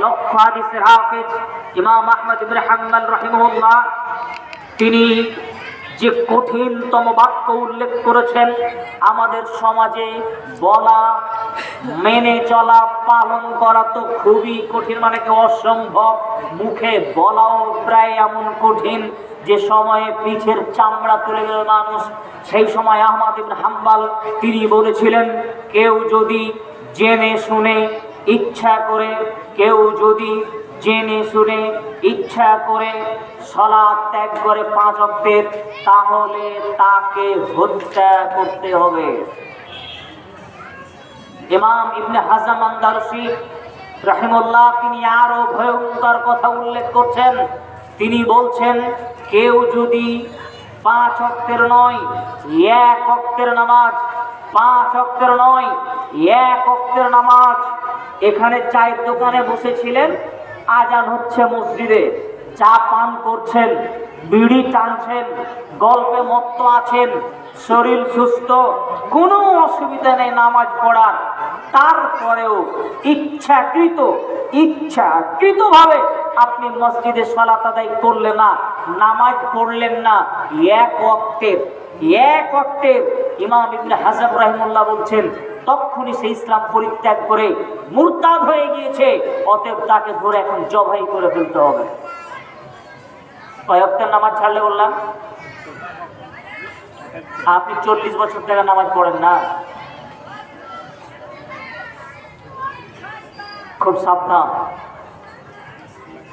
লক্ষ হাদিসের হাফেজ ইমাম আহমদ ইবনে হাম্বল রাহিমাহুল্লাহ তিনি যে কঠিনতম বাক্য উল্লেখ করেছেন, আমাদের সমাজে বলা, মেনে চলা, পালন করা তো খুবই কঠিন, মানে কি অসম্ভব। মুখে বলাও প্রায় এমন কঠিন যে সময়ে পিঠের চামড়া তুলে গেল মানুষ। সেই সময় আহমদ ইবনে হাম্বল তিনি বলেছিলেন, কেউ যদি জেনে শুনে ইচ্ছা করে, কেউ যদি জেনে শুনে ইচ্ছা করে সালাত ত্যাগ করে 5 ওয়াক্তের, তাহলে তাকে হত্যা করতে হবে। ইমাম ইবনে হাজম আন্দালুসি রাহিমাহুল্লাহ তিনি আরো ভয়ঙ্কর কথা উল্লেখ করছেন। তিনি বলছেন, কেউ যদি 5 ওয়াক্তের নয় 1 ওয়াক্তের নামাজ, 5 ওয়াক্তের নয় 1 ওয়াক্তের নামাজ, এখানে চায়ের দোকানে বসেছিলেন, আজান হচ্ছে মসজিদে, চা পান করছেন, বিড়ি টানছেন, গল্পে মত্ত আছেন, শরীর সুস্থ, কোনো অসুবিধা নেই নামাজ পড়ার, তারপরেও ইচ্ছাকৃতভাবে আপনি মসজিদে সালাত আদায় করলেন না, নামাজ পড়লেন না 1 ওয়াক্তের, ইমাম ইবনে হাজম রাহিমাহুল্লাহ বলছেন তখনই সে ইসলাম পরিত্যাগ করে মুরতাদ হয়ে গিয়েছে। অতএব তাকে ধরে এখন জবাই করে ফেলতে হবে। কয় ওয়াক্তের নামাজ ছাড়লে বললাম? আপনি 40 বছর থেকে নামাজ পড়েন না, খুব সাবধান।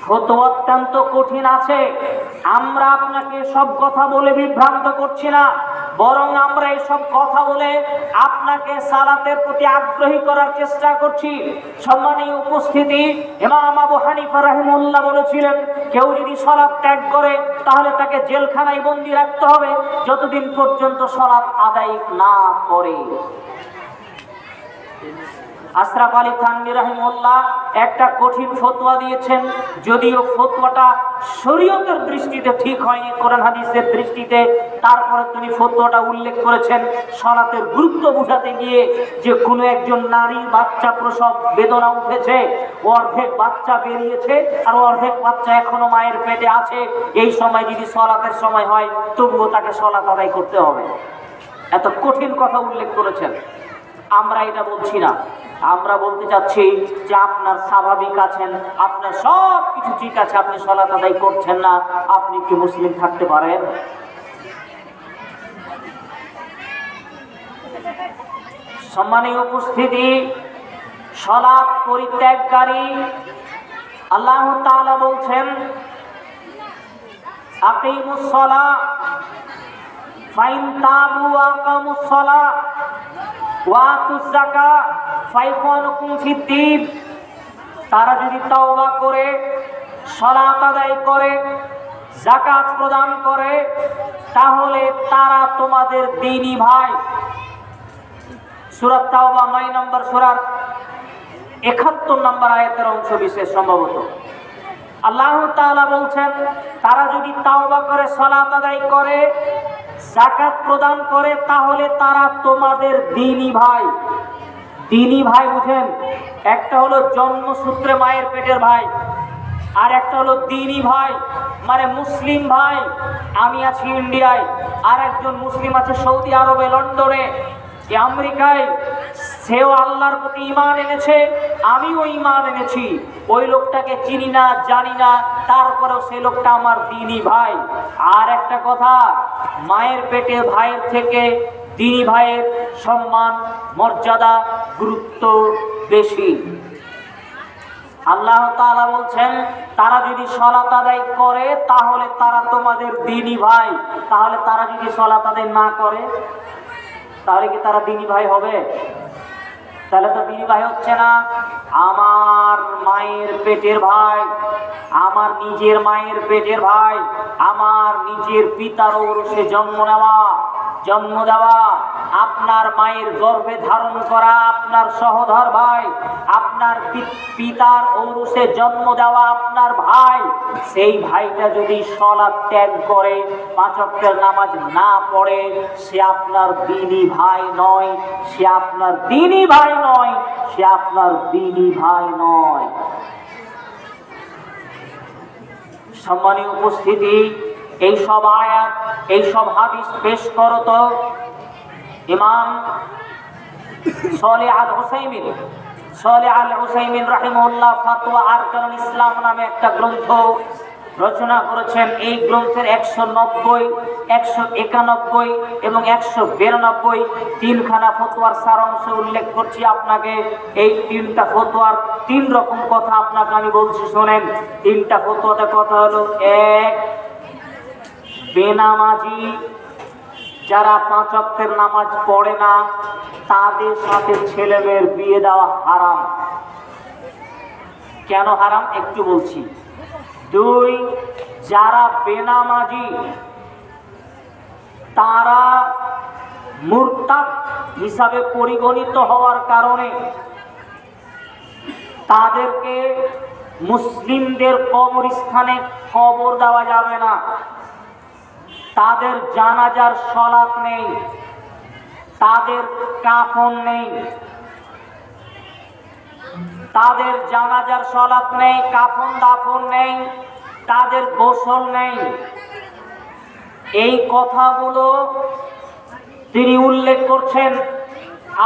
ফতোয়া অত্যন্ত কঠিন আছে। আমরা আপনাকে সব কথা বলে বিভ্রান্ত করছি না, বরং আমরা এইসব কথা বলে আপনাকে সালাতের প্রতি আগ্রহী করার চেষ্টা করছি। সম্মানীয় উপস্থিতি, ইমাম আবু হানিফা রাহিমাহুল্লাহ বলেছিলেন, কেউ যদি সালাত ত্যাগ করে তাহলে তাকে জেলখানায় বন্দী রাখতে হবে যতদিন পর্যন্ত সালাত আদায় না করে। আশরাফ আলী থানভী রাহিমাহুল্লাহ একটা কঠিন ফতোয়া দিয়েছেন, যদিও ফতোয়াটা শরীয়তের দৃষ্টিতে ঠিক হয়নি, কোরআন হাদিসের দৃষ্টিতে, তারপরে তিনি ফতোয়াটা উল্লেখ করেছেন সালাতের গুরুত্ব বোঝাতে গিয়ে, যে কোনো একজন নারী বাচ্চা প্রসব বেদনা উঠেছে, অর্ধেক বাচ্চা বেরিয়েছে আর অর্ধেক বাচ্চা এখনো মায়ের পেটে আছে, এই সময় যদি সালাতের সময় হয় তবুও তাকে সালাত আদায় করতে হবে। এত কঠিন কথা উল্লেখ করেছেন। আমরা এটা বলছি না, আমরা বলতে চাচ্ছি যে আপনার স্বাভাবিক আছেন, আপনার সব কিছু ঠিক আছে, আপনি সালাত আদায় করছেন না, আপনি কি মুসলিম থাকতে পারেন? সম্মানীয় উপস্থিতি, সালাত পরিত্যাগকারী আল্লাহ তাআলা বলছেন, আকিমুস সালাহ ফাইন তাবু ওয়া আকামুস সালাহ তারা যদি তাওবা করে, সালাত আদায় করে, যাকাত প্রদান করে, তাহলে তারা তোমাদের দ্বীনি ভাই। সূরা তাওবা 9 নম্বর সূরার 71 নম্বর আয়াতের অংশ বিশেষ সম্ভবত। আল্লাহ তাআলা বলছেন, তারা যদি তাওবা করে, সালাত আদায় করে, যাকাত প্রদান করে, তাহলে তারা তোমাদের দ্বীনি ভাই। দ্বীনি ভাই বুঝেন, একটা হলো জন্মসূত্রে মায়ের পেটের ভাই, আর একটা হলো দ্বীনি ভাই মানে মুসলিম ভাই। আমি আছি ইন্ডিয়ায়, আর একজন মুসলিম আছে সৌদি আরবে, লন্ডনে, আমেরিকায়, সেও আল্লাহর প্রতি ঈমান এনেছে, আমিও ঈমান এনেছি। ওই লোকটাকে চিনি না, জানি না, তারপরেও সেই লোকটা আমার দ্বীনি ভাই। আর একটা কথা, মায়ের পেটে ভাইয়ের থেকে দ্বীনি ভাইয়ের সম্মান, মর্যাদা, গুরুত্ব বেশি। আল্লাহ তাআলা বলছেন, তারা যদি সালাত আদায় করে তাহলে তারা তোমাদের দ্বীনি ভাই। তাহলে তারা যদি সালাত আদায় না করে তাহলে কি তারা দ্বীনি ভাই হবে? তাহলে তো দ্বীনি ভাই হচ্ছে না। আমার মায়ের পেটের ভাই, আমার নিজের মায়ের পেটের ভাই, আমার নিজের পিতার ঔরসে জন্ম দেওয়া, আপনার মায়ের গর্ভে ধারণ করা আপনার সহোদর ভাই, আপনার পিতার ঔরসে জন্ম দেওয়া আপনার ভাই, সেই ভাইটা যদি সালাত ত্যাগ করে, 5 ওয়াক্তের নামাজ না পড়ে, সে আপনার দ্বীনি ভাই নয়, সে আপনার দ্বীনি ভাই নয়, সে আপনার দ্বীনি ভাই নয়। সম্মানীয় উপস্থিতি, এই সব আয়াত, এই সব হাদিস পেশ করো তো ইমাম সালেহ আল উসাইমিন রাহিমাহুল্লাহ ফাতওয়া আরকানুল ইসলাম নামে একটা গ্রন্থ রচনা করেছেন। এই গ্রন্থের 190, 191 এবং 192 তিনখানা ফতোয়ার সারাংশ উল্লেখ করছি আপনাকে। এই তিনটা ফতোয়ার 3 রকম কথা আপনাকে আমি বলছি, শোনেন। তিনটা ফতোয়াতে কথা হলো, এক, বেনামাজি যারা 5 ওয়াক্তের নামাজ পড়ে না তাদের সাথে ছেলে মেয়ের বিয়ে দেওয়া হারাম। কেন হারাম একটু বলছি। 2, যারা বেনামাজি তারা মুরতাদ হিসাবে পরিগণিত হওয়ার কারণে তাদেরকে মুসলিমদের কবরস্থানে কবর দেওয়া যাবে না, তাদের জানাজার সালাত নেই, তাদের কাফন নেই, তাদের জানাজার সালাত নেই, কাফন দাফন নেই, তাদের গোসল নেই। এই কথাগুলো তিনি উল্লেখ করছেন।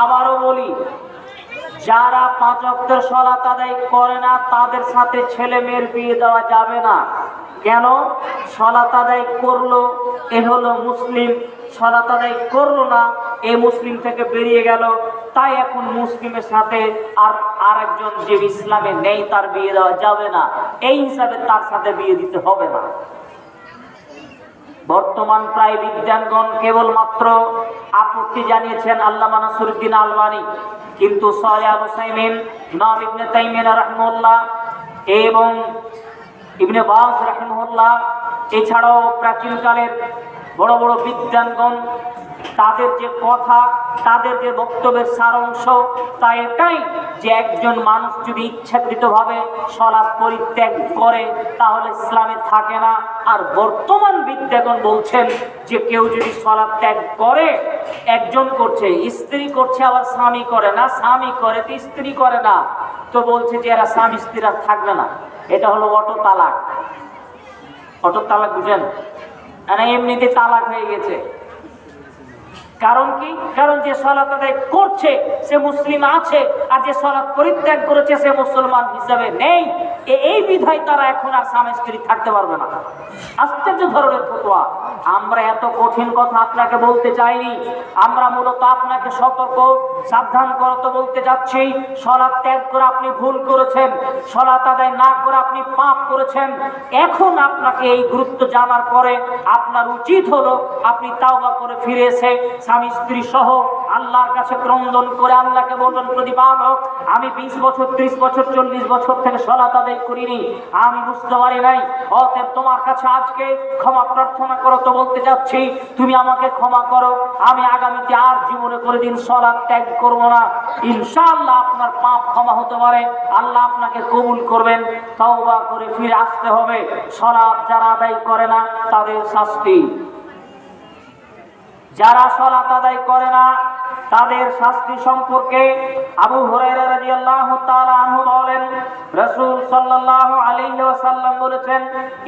আবারও বলি, যারা 5 ওয়াক্তের সালাত আদায় করে না তাদের সাথে ছেলে মেয়ের বিয়ে দেওয়া যাবে না। কেন? সালাত আদায় করলো এ হলো মুসলিম, সালাত আদায় করলো না এ মুসলিম থেকে বেরিয়ে গেল, তাই এখন মুসলিমের সাথে আর একজন যে ইসলামে নেই তার বিয়ে দেওয়া যাবে না, এই হিসাবে তার সাথে বিয়ে দিতে হবে না। বর্তমান প্রায় বিদ্যানগণ কেবলমাত্র আপত্তি জানিয়েছেন আল্লামা নাসিরুদ্দিন আলবানী, কিন্তু সালেহ আল উসাইমিন, ইমাম ইবনে তাইমিয়া রাহিমাহুল্লাহ এবং ইবনে বাজ রাহিমাহুল্লাহ, এছাড়াও প্রাচীনকালের বড় বড় বিদ্যানগণ, তাদের যে কথা, তাদের যে বক্তব্যের সারাংশ তা এটাই যে একজন মানুষ যদি ইচ্ছাকৃতভাবে সালাত পরিত্যাগ করে তাহলে ইসলামে থাকে না। আর বর্তমান বিদ্যাগণ বলছেন যে কেউ যদি সালাত ত্যাগ করে, একজন করছে, স্ত্রী করছে, আবার স্বামী করে না, স্বামী করে তো স্ত্রী করে না, তো বলছে যে এরা স্বামী স্ত্রী আর থাকবে না। এটা হলো অটো তালাক। অটো তালাক বুঝেন? এমনিতে তালাক হয়ে গেছে। কারণ কি? কারণ যে সালাত আদায় করছে সে মুসলিম আছে, আর যে সালাত পরিত্যাগ করেছে সে মুসলমান হিসাবে নেই। এই বিধায় তারা এখন আর স্বামী স্ত্রী থাকতে পারবে না। আশ্চর্য ধরনের ফতোয়া। আমরা এত কঠিন কথা আপনাকে বলতে চাইনি, আমরা মূলত আপনাকে সতর্ক সাবধান করতে বলতে যাচ্ছি। সালাত ত্যাগ করে আপনি ভুল করেছেন, সালাত আদায় না করে আপনি পাপ করেছেন। এখন আপনাকে এই গুরুত্ব জানার পরে আপনার উচিত হলো আপনি তাওবা করে ফিরে এসে স্বামী স্ত্রী সহ আল্লাহর কাছে ক্রন্দন করে আল্লাহকে বলবেন, প্রতিপালক আমি 20 বছর 30 বছর 40 বছর থেকে সালাত আদায় করিনি, আমি বুঝতে পারি নাই, অতএব তোমার কাছে আজকে ক্ষমা প্রার্থনা করো তো বলতে যাচ্ছি, তুমি আমাকে ক্ষমা করো, আমি আগামীতে আর জীবনে কোনোদিন সালাত ত্যাগ করব না। ইনশাআল্লাহ আপনার পাপ ক্ষমা হতে পারে, আল্লাহ আপনাকে কবুল করবেন। তওবা করে ফিরে আসতে হবে। সালাত যারা আদায় করে না তাদের শাস্তি, যারা সালাত আদায় করে না তাদের শাস্তি সম্পর্কে আবু হুরায়রা রাদিয়াল্লাহু তাআলা আনহু বলেন, রাসূল সাল্লাল্লাহু আলাইহি ওয়াসাল্লাম বলেছেন,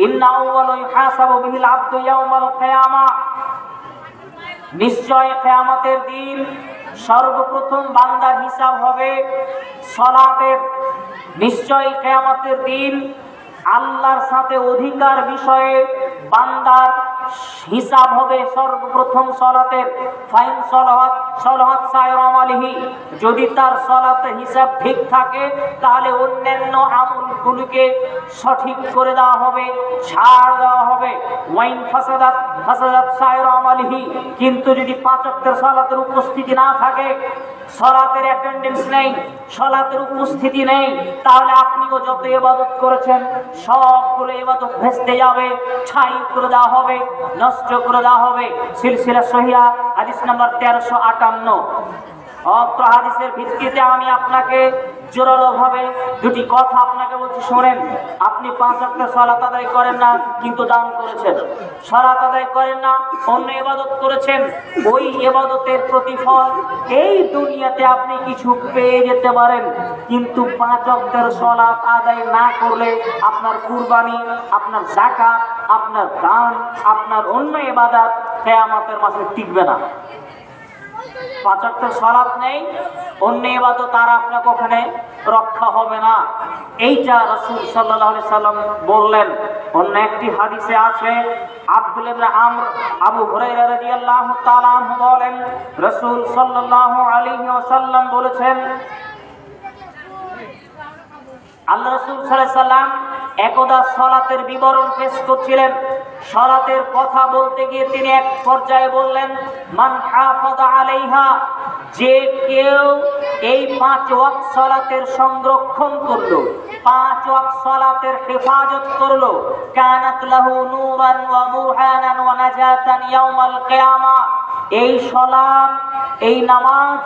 ইন্না আউওয়ালা ইউহাসাবু বিহিল আবদু ইয়াউমাল কিয়ামা, নিশ্চয় কিয়ামতের দিন সর্বপ্রথম বান্দার হিসাব হবে সালাতের। নিশ্চয় কিয়ামতের দিন আল্লাহর সাথে অধিকার বিষয়ে বান্দার হিসাব হবে সর্বপ্রথম সালাতের। ফাইন সালাত সায়র আমালিহি, যদি তার সালাতের হিসাব ঠিক থাকে তাহলে অন্যান্য আমলগুলোকে সঠিক করে দেওয়া হবে, ছাড় দেওয়া হবে। ওয়াইন ফাসাদাত সায়র আমালিহি, কিন্তু যদি 5 ওয়াক্তের সালাতের উপস্থিতি না থাকে, সালাতের অ্যাটেন্ডেন্স নেই, সালাতের উপস্থিতি নেই, তাহলে আপনিও যত ইবাদত করেছেন সবগুলো ইবাদত ভেস্তে যাবে, ছাই করে দেওয়া হবে, নষ্ট করে দেওয়া হবে। সিলসিলা সহিহা হাদিস নাম্বার 1358। অত্র হাদিসের ভিত্তিতে আমি আপনাকে জোরালো ভাবে দুটি কথা আপনাকে বলছি, শোনেন। আপনি 5 ওয়াক্ত সালাত আদায় করেন না কিন্তু দান করেছেন, সালাত আদায় করেন না অন্য ইবাদত করেছেন, ওই ইবাদতের প্রতিফল এই দুনিয়াতে আপনি কিছু পেয়ে যেতে পারেন, কিন্তু 5 ওয়াক্তের সালাত আদায় না করলে আপনার কুরবানি, আপনার যাকাত, আপনার দান, আপনার অন্য ইবাদত কিয়ামতের মাঠে টিকবে না। 5 ওয়াক্তের সালাত নেই, অন্য ইবাদত আর আপনাকে ওখানে রক্ষা হবে না। এইটা রাসূল সাল্লাল্লাহু আলাইহি সাল্লাম বললেন। অন্য একটি হাদিসে আছে, আব্দুল্লাহ ইবনে আমর আবু হুরায়রা রাদিয়াল্লাহু তাআলা আনহু বলেন, রাসূল সাল্লাল্লাহু আলাইহি ওয়াসাল্লাম বলেছেন, আল্লাহ রাসূল সাল্লাল্লাহু আলাইহি সাল্লাম একদা সালাতের বিবরণ পেশ করছিলেন। সালাতের কথা বলতে গিয়ে তিনি এক পর্যায়ে বললেন, মান হাফাযা আলাইহা, যে কেউ এই 5 ওয়াক্ত সালাতের সংরক্ষণ করলো, 5 ওয়াক্ত সালাতের হেফাজত করলো, কানাত লাহু নূরান ওয়া বুরহানান ওয়া নাজাতান ইয়াউমাল কিয়ামা, এই সালাত, এই নামাজ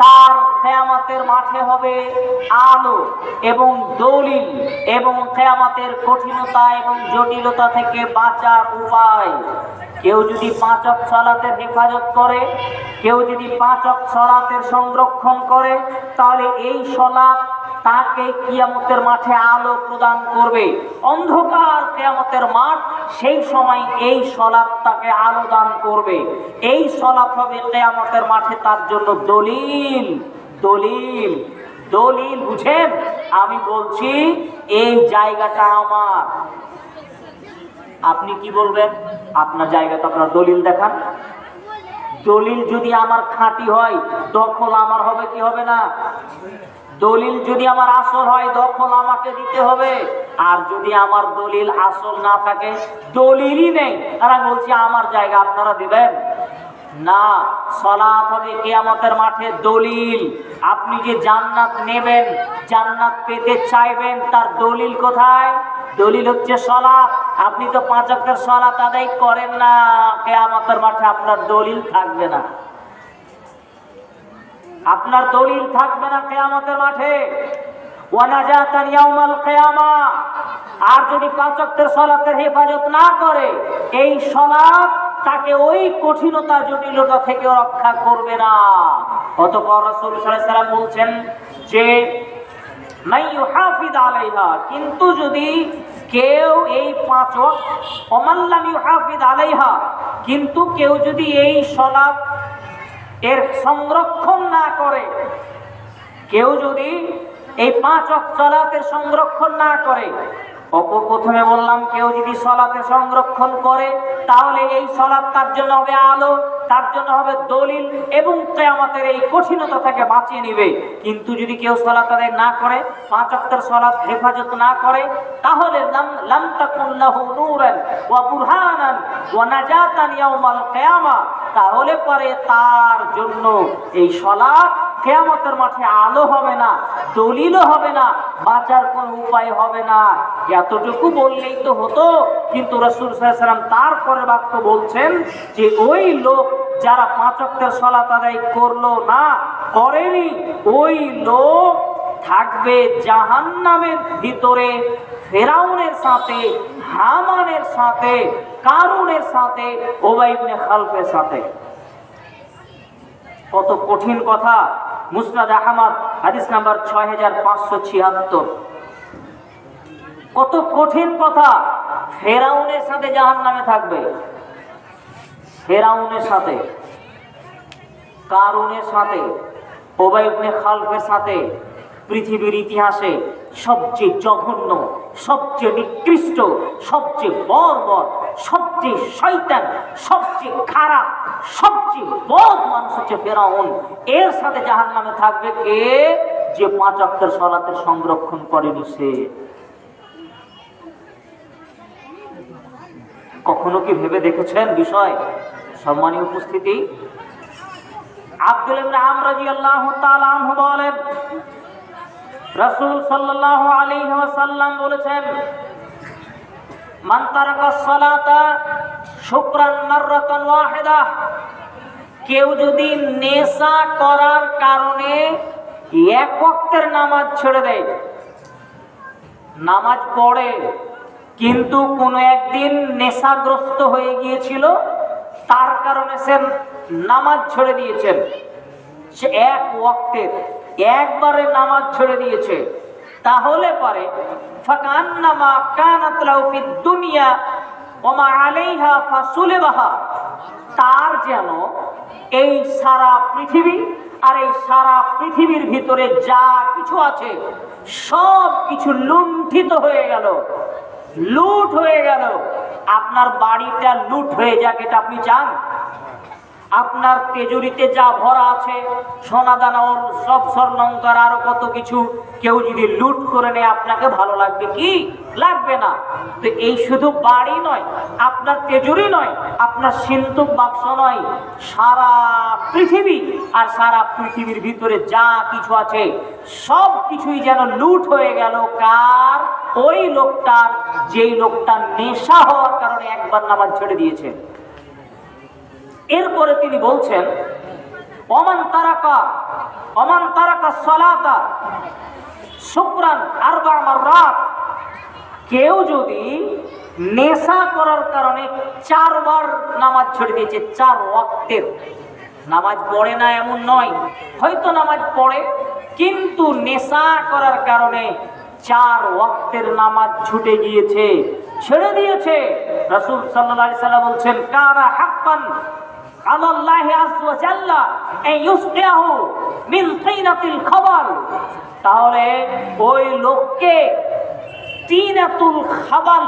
তার কিয়ামতের মাঠে হবে আলো এবং দলিল এবং কিয়ামতের কঠিনতা এবং জটিলতা থেকে বাঁচার উপায়। কেউ যদি 5 ওয়াক্ত সালাতের হেফাজত করে, কেউ যদি 5 ওয়াক্ত সালাতের সংরক্ষণ করে, তাহলে এই সালাত তাকে কিয়ামতের মাঠে আলো প্রদান করবে। অন্ধকার কিয়ামতের মাঠ, সেই সময় এই সালাত তাকে আলো দান করবে। এই সালাত হবে কিয়ামতের মাঠে তার জন্য দলিল। দলিল দলিল বুঝেন? আমি বলছি এই জায়গাটা আমার, আপনি কি বলবেন? আপনার জায়গাটা আপনার দলিল দেখান। দলিল যদি আমার খাঁটি হয়, দখল আমার হবে কি হবে না? দলিল যদি আমার আসল হয়, দখল আমাকে দিতে হবে। আর যদি আমার দলিল আসল না থাকে, দলিলই নেই, আর আমি বলছি আমার জায়গা, আপনারা দিবেন না? সালাত হবে কিয়ামতের মাঠে দলিল। আপনি যে জান্নাত নেবেন, জান্নাত পেতে চাইবেন, তার দলিল কোথায়? দলিল হচ্ছে সালাত। আপনি তো 5 ওয়াক্তের সালাত আদায় করেন না, কিয়ামতের মাঠে আপনার দলিল থাকবে না। আপনার দলিল থাকবে না কিয়ামতের মাঠে। ওয়া নাজাতান ইয়াউমাল কিয়ামা, আর যদি 5 ওয়াক্তের সালাতের হেফাজত না করে, এই সালাত তাকে ওই কঠিনতা জটিলতা থেকে রক্ষা করবে না। অতঃপর রাসূল সাল্লাল্লাহু আলাইহি ওয়াসাল্লাম বলছেন যে মান ইউহাফিজ আলাইহা, কিন্তু যদি কেউ এই 5 ওয়াক্ত, ওমান লাম ইউহাফিজ আলাইহা, কিন্তু কেউ যদি এই সালাত এর সংরক্ষণ না করে, কেউ যদি এই 5 ওয়াক্ত সালাতের সংরক্ষণ না করে, প্রথমে বললাম কেউ যদি সালাতের সংরক্ষণ করে, তাহলে এই সালাত তার জন্য হবে আলো, তার জন্য হবে দলিল এবং কিয়ামতের এই কঠিনতা থেকে বাঁচিয়ে নেবে। কিন্তু যদি কেউ সালাত আদায় না করে, 5 ওয়াক্তের সালাত হেফাজত না করে, তাহলে লাম তাকুন লাহু নূরান ওয়া বুরহানান ওয়া নাজাতান ইয়াউমাল কিয়ামা, তাহলে পরে তার জন্য এই সালাত কিয়ামতের মাঠে আলো হবে না, দলিলও হবে না, বাঁচার কোনো উপায় হবে না। এতটুকু বললেই তো হতো, কিন্তু রাসূল সাল্লাল্লাহু আলাইহি ওয়াসাল্লাম তারপরে বাক্য বলছেন যে ওই লোক যারা 5 ওয়াক্তের সালাত আদায় করলো না, করেনি, ওই লোক থাকবে জাহান্নামের ভিতরে ফেরাউনের সাথে, হামানের সাথে, কারুনের সাথে, উবাই ইবনে খালফের সাথে। কত কঠিন কথা! মুসনাদ আহমদ হাদিস নাম্বার 6576। কত কঠিন কথা! ফেরাউনের সাথে জাহান্নামে থাকবে, ফেরাউনের সাথে, কারুনের সাথে, উবাই ইবনে খালফের সাথে। পৃথিবীর ইতিহাসে সবচেয়ে জঘন্য, সবচেয়ে নিকৃষ্ট, সবচেয়ে বর্বর, সবচেয়ে শয়তান, সবচেয়ে খারাপ, সবচেয়ে বদ মানুষ হচ্ছে ফেরাউন। এর সাথে জাহান্নামে থাকবে কে? যে 5 ওয়াক্তের সালাতের সংরক্ষণ করেনি সে। কখনো কি ভেবে দেখেছেন বিষয়? সম্মানীয় উপস্থিতি, আব্দুল্লাহ ইবনে আমর রাদিয়াল্লাহু তাআলা আনহু বলেন, রাসূল সাল্লাল্লাহু আলাইহি ওয়াসাল্লাম বলেছেন, মান তারাকা সালাতা শুকরান মাররাতান ওয়াহিদা, কেউ যদি নেশা করার কারণে এক ওয়াক্তের নামাজ ছেড়ে দেয়, নামাজ পড়ে, কিন্তু কোনো একদিন নেশাগ্রস্ত হয়ে গিয়েছিল, তার কারণে সে নামাজ ছেড়ে দিয়েছেন, সে এক ওয়াক্তের একবারে নামাজ ছেড়ে দিয়েছে, তাহলে পরে ফাকান্নামা কানাত লাহু ফিদ দুনিয়া ওয়া মা আলাইহা ফাসুলিবাহা, তার যেন এই সারা পৃথিবী আর এই সারা পৃথিবীর ভিতরে যা কিছু আছে সব কিছু লুণ্ঠিত হয়ে গেল, লুট হয়ে গেল। আপনার বাড়িটা লুট হয়ে যাক, এটা আপনি চান? আপনার তেজুরিতে যা ভরা আছে সোনা দানা ওর সব স্বর্ণালঙ্কার আরো কত কিছু কেউ যদি লুট করে নেয়, আপনাকে ভালো লাগবে কি? লাগবে না। তো এই শুধু বাড়ি নয়, আপনার তেজুরি নয়, আপনার সিন্ধুক বাক্স নয়, সারা পৃথিবী আর সারা পৃথিবীর ভিতরে যা কিছু আছে সব কিছুই যেন লুট হয়ে গেল। কার? ওই লোকটার, যেই লোকটা নেশা হওয়ার কারণে একবার নামাজ ছেড়ে দিয়েছে। এরপরে তিনি বলছেন ওমান তারাকা সালাতা শুকরান আরবা মাররাত, কেউ যদি নেশা করার কারণে 4 বার নামাজ ছেড়ে দিয়েছে, 4 ওয়াক্তের নামাজ পড়ে না এমন নয়, হয়তো নামাজ পড়ে কিন্তু নেশা করার কারণে 4 ওয়াক্তের নামাজ ছুটে গিয়েছে, ছেড়ে দিয়েছে। রাসূল সাল্লাল্লাহু আলাইহি সাল্লাম বলছেন কানা হাক্কান আলাল্লাহি আযজা ওয়া জাল্লা আইয়ুসকিয়াহু মিন তিনাতিল খাবার, তাহলে ওই লোককে তিনাতুল খাবাল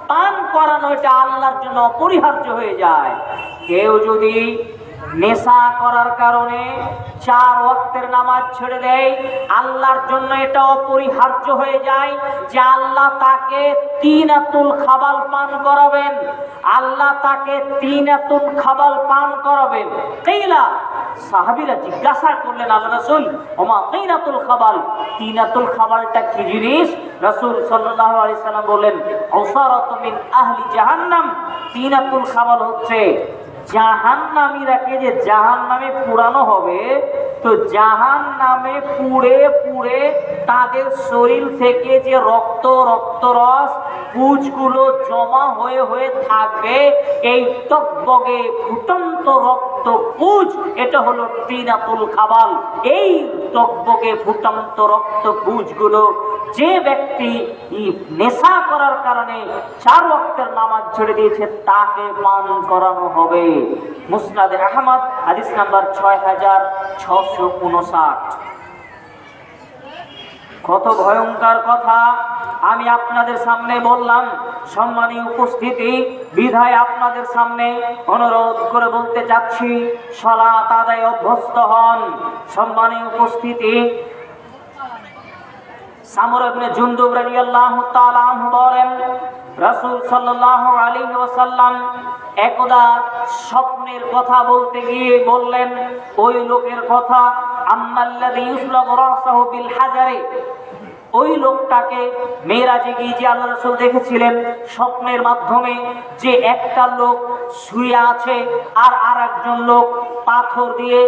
পান করানো এটা আল্লাহর জন্য অপরিহার্য হয়ে যায়। কেউ যদি নেশা করার কারণে 4 ওয়াক্তের নামাজ ছেড়ে দেয়, আল্লাহর জন্য এটা অপরিহার্য হয়ে যায় যে আল্লাহ তাকে তিনাতুল খাবাল পান করাবেন, আল্লাহ তাকে তিনাতুল খাবাল পান করাবেন। কিলা, সাহাবীরা জিজ্ঞাসা করলেন আল্লাহ রাসূল ওমা তিনাতুল খাবাল, তিনাতুল খাবালটা কি জিনিস? রাসূল সাল্লাল্লাহু আলাইহি সাল্লাম বললেন উসারাতু মিন আহলি জাহান্নাম, তিনাতুল খাবাল হচ্ছে জাহান্নামীরাকে যে জাহান্নামে পুরানো হবে, তো জাহান্নামে পুড়ে পুড়ে তাদের শরীর থেকে যে রক্তরস পুঁজগুলো জমা হয়ে হয়ে থাকবে, এই টকবগে ফুটন্ত রক্ত পুঁজ, এটা হলো তিনাতুল খাবাল। এই টকবগে ফুটন্ত রক্ত পুঁজগুলো যে ব্যক্তি নেশা করার কারণে 4 ওয়াক্তের নামাজ ছেড়ে দিয়েছে তাকে পান করানো হবে। মুসনাদে আহমদ হাদিস নাম্বার 6659। কত ভয়ঙ্কর কথা আমি আপনাদের সামনে বললাম। সম্মানীয় উপস্থিতি, বিধায় আপনাদের সামনে অনুরোধ করে বলতে চাচ্ছি, সালাত আদায় অভ্যস্ত হন। সম্মানীয় উপস্থিতি, সামর ইবনে জুনদুব রাদিয়াল্লাহু তাআলা আনহু বলেন রাসূল সাল্লাল্লাহু আলাইহি ওয়াসাল্লাম একদা স্বপ্নের কথা বলতে গিয়ে বললেন ওই লোকের কথা, আম্মাল্লাযী ইউসলাবু রাসাহু বিল হাজারে, ওই লোকটাকে মেরাজে গিয়ে যে আল্লাহ রাসূল দেখেছিলেন স্বপ্নের মাধ্যমে, যে একটা লোক শুয়ে আছে আর আরেকজন লোক পাথর দিয়ে,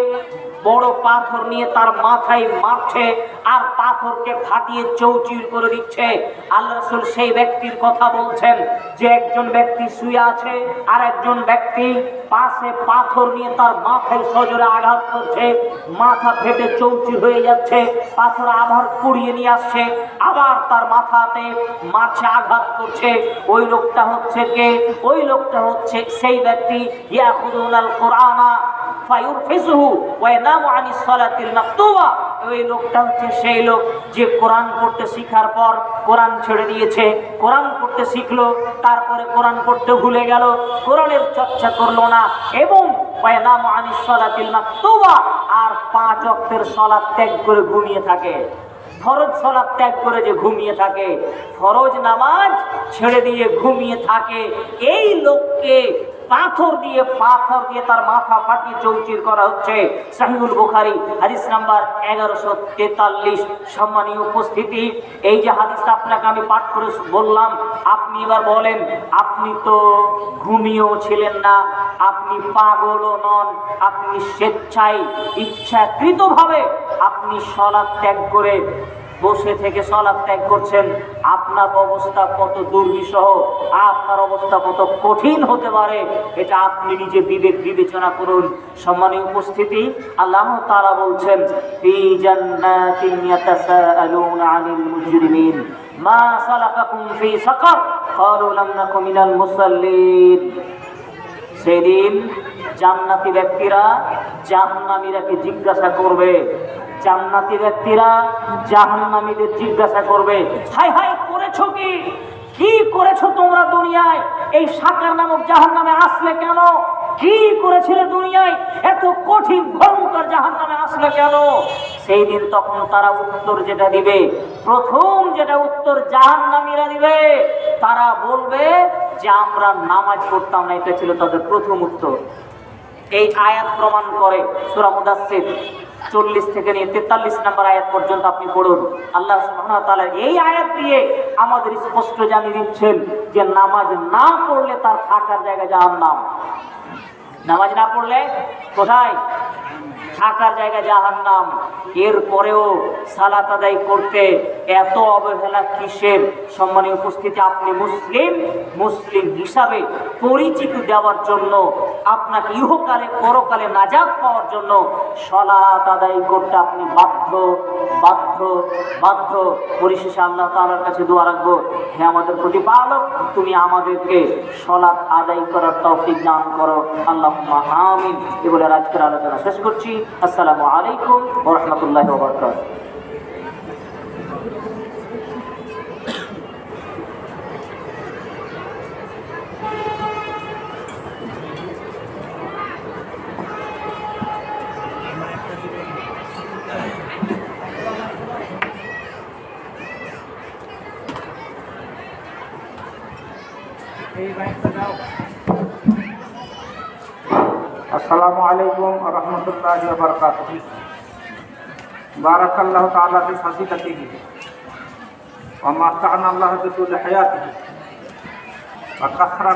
বড় পাথর নিয়ে তার মাথায় মারছে আর পাথরকে ফাটিয়ে চৌচির করে দিচ্ছে। আল্লাহ রাসূল সেই ব্যক্তির কথা বলছেন যে একজন ব্যক্তি শুয়ে আছে আর একজন ব্যক্তি পাশে পাথর নিয়ে তার মাথায় সজোরে আঘাত করছে, মাথা ফেটে চৌচির হয়ে যাচ্ছে, পাথর আবার কুড়িয়ে নিয়ে আসছে, আবার তার মাথাতে মারছে, আঘাত করছে। ওই লোকটা হচ্ছে কে? ওই লোকটা হচ্ছে সেই ব্যক্তি ইয়াখুদুনাল কুরআনা ফায়ুরফিসুহু ওয়া ইয়ানামু আনিস সালাতিল মাকতুবা। ওই লোকটা হচ্ছে সেই লোক যে কোরআন পড়তে শিখার পর কোরআন ছেড়ে দিয়েছে, কোরআন পড়তে শিখলো, তারপরে কোরআন পড়তে ভুলে গেল, কোরআনের চর্চা করলো না, এবং ওয়া ইয়ানামু আনিস সালাতিল মাকতুবা, আর 5 ওয়াক্তের সালাত ত্যাগ করে ঘুমিয়ে থাকে। ফরজ সালাত ত্যাগ করে যে ঘুমিয়ে থাকে, ফরজ নামাজ ছেড়ে দিয়ে ঘুমিয়ে থাকে, এই লোককে পাথর দিয়ে তার মাথা ফাটিয়ে চৌচির করা হচ্ছে। সহিহুল বুখারী হাদিস নাম্বার 1143। সম্মানীয় উপস্থিতি, এই যে হাদিস আপনাকে আমি পাঠ করে বললাম, আপনি এবার বলেন, আপনি তো ঘুমিয়েও ছিলেন না, আপনি পাগলও নন, আপনি স্বেচ্ছায় ইচ্ছাকৃতভাবে আপনি সালাত ত্যাগ করে বসে থেকে সালাত ত্যাগ করছেন। আপনার অবস্থা কত দুর্বিষহ, আপনার অবস্থা কত কঠিন হতে পারে, এটা আপনি নিজে বিবেক বিবেচনা করুন। সম্মানীয় উপস্থিতি, আল্লাহ তাআলা বলছেন, ফি জান্নাতিন ইয়াতাসাআলুনা আনিল মুজরিমিন মা সালাকাকুম ফি সাকার ক্বালু লাম নাকু মিনাল মুসাল্লিন। সেদিন জান্নাতি ব্যক্তিরা জাহান্নামীরাকে জিজ্ঞাসা করবে, জান্নাতি ব্যক্তিরা জাহান্নামীদের জিজ্ঞাসা করবে, হাই হাই করেছো কি করেছো তোমরা দুনিয়ায়? এই সাকার নামক জাহান্নামে আসলে কেন? কি করেছিলে দুনিয়ায়? এত কঠিন ভয়ঙ্কর জাহান্নামে আসলে কেন? সেই দিন তখন তারা উত্তর যেটা দিবে, প্রথম যেটা উত্তর জাহান্নামীরা দিবে, তারা বলবে যে আমরা নামাজ পড়তাম না। এটা ছিল তাদের প্রথম উত্তর। এই আয়াত প্রমাণ করে। সূরা মুদাসসির 40 থেকে নিয়ে 43 নম্বর আয়াত পর্যন্ত আপনি পড়ুন। আল্লাহ সুবহানাহু ওয়া তাআলা এই আয়াত দিয়ে আমাদের স্পষ্ট জানিয়ে দিচ্ছেন যে নামাজ না পড়লে তার থাকার জায়গা জাহান্নাম। নামাজ না পড়লে কোথায়? থাকার জায়গা জাহান্নাম। এরপরেও সালাত আদায় করতে এত অবহেলা কিসের? সম্মানীয় উপস্থিতি, আপনি মুসলিম হিসাবে পরিচিতি দেওয়ার জন্য, আপনাকে ইহকালে পরকালে নাজাত পাওয়ার জন্য সালাত আদায় করতে আপনি বাধ্য। পরিশেষে আল্লাহ তাআলার কাছে দোয়া রাখবো, হে আমাদের প্রতিপালক, তুমি আমাদেরকে সালাত আদায় করার তৌফিক দান করো। আল্লাহুম্মা আমিন। এই বলে আজকের আলোচনা শেষ করছি। আসসালামু আলাইকুম ওয়া রাহমাতুল্লাহি ওয়া বারাকাতুহু। अस्सलामु अलैकुम व रहमतुल्लाहि व बरकातुहू। बारकल्लाहु तआला फी हसीकतिही व मताअना अल्लाह बितूल हयातिही व कसरा